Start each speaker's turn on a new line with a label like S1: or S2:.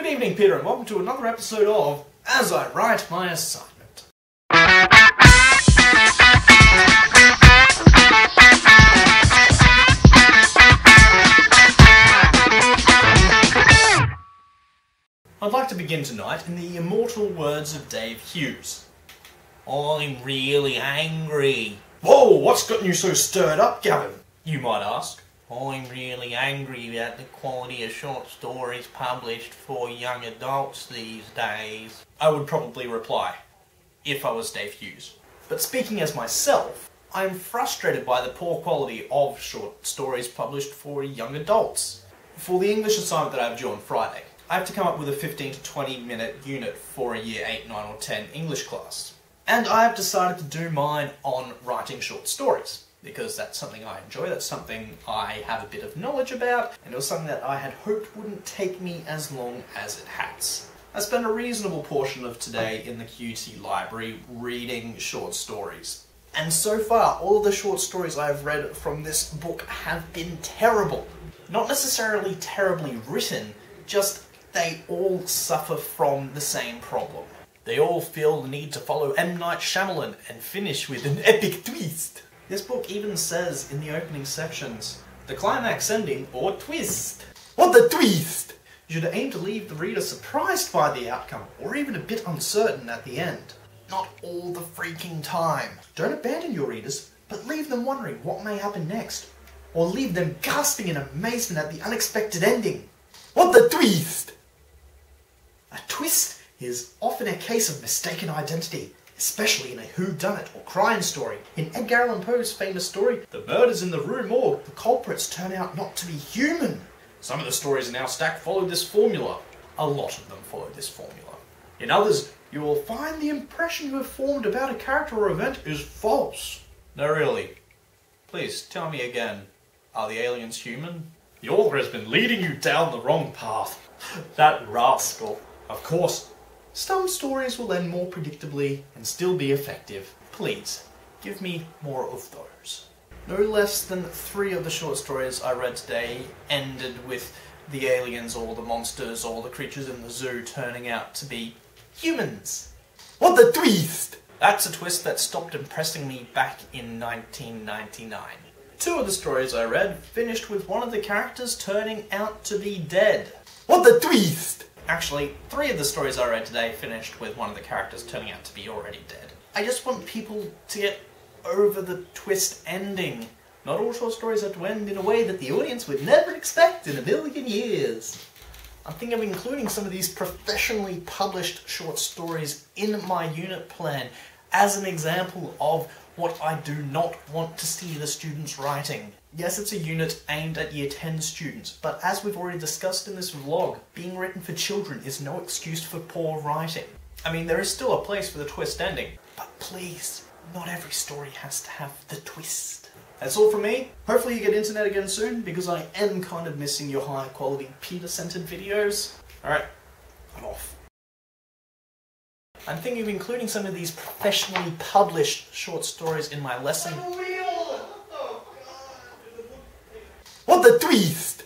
S1: Good evening, Peter, and welcome to another episode of As I Write My Assignment. I'd like to begin tonight in the immortal words of Dave Hughes. I'm really angry. Whoa, what's gotten you so stirred up, Gavin? You might ask. I'm really angry about the quality of short stories published for young adults these days. I would probably reply, if I was Dave Hughes. But speaking as myself, I'm frustrated by the poor quality of short stories published for young adults. For the English assignment that I have due on Friday, I have to come up with a 15 to 20 minute unit for a year 8, 9 or 10 English class. And I have decided to do mine on writing short stories, because that's something I enjoy, that's something I have a bit of knowledge about, and it was something that I had hoped wouldn't take me as long as it has. I spent a reasonable portion of today in the QT library reading short stories. And so far, all of the short stories I have read from this book have been terrible. Not necessarily terribly written, just they all suffer from the same problem. They all feel the need to follow M. Night Shyamalan and finish with an epic twist. This book even says in the opening sections, the climax ending or twist. What the twist? You should aim to leave the reader surprised by the outcome, or even a bit uncertain at the end. Not all the freaking time. Don't abandon your readers, but leave them wondering what may happen next. Or leave them gasping in amazement at the unexpected ending. What the twist? A twist is often a case of mistaken identity, especially in a whodunit or crime story. In Edgar Allan Poe's famous story, The Murders in the Rue Morgue, the culprits turn out not to be human. Some of the stories in our stack follow this formula. A lot of them follow this formula. In others, you will find the impression you have formed about a character or event is false. No, really. Please, tell me again. Are the aliens human? The author has been leading you down the wrong path. That rascal. Of course, some stories will end more predictably and still be effective. Please, give me more of those. No less than 3 of the short stories I read today ended with the aliens or the monsters or the creatures in the zoo turning out to be humans. What the twist? That's a twist that stopped impressing me back in 1999. 2 of the stories I read finished with one of the characters turning out to be dead. What the twist? Actually, 3 of the stories I read today finished with one of the characters turning out to be already dead. I just want people to get over the twist ending. Not all short stories have to end in a way that the audience would never expect in a million years. I'm thinking of including some of these professionally published short stories in my unit plan as an example of what I do not want to see the students writing. Yes, it's a unit aimed at Year 10 students, but as we've already discussed in this vlog, being written for children is no excuse for poor writing. I mean, there is still a place for the twist ending, but please, not every story has to have the twist. That's all from me. Hopefully you get internet again soon, because I am kind of missing your high quality Peter-centered videos. Alright, I'm off. I'm thinking of including some of these professionally published short stories in my lesson. What the twist?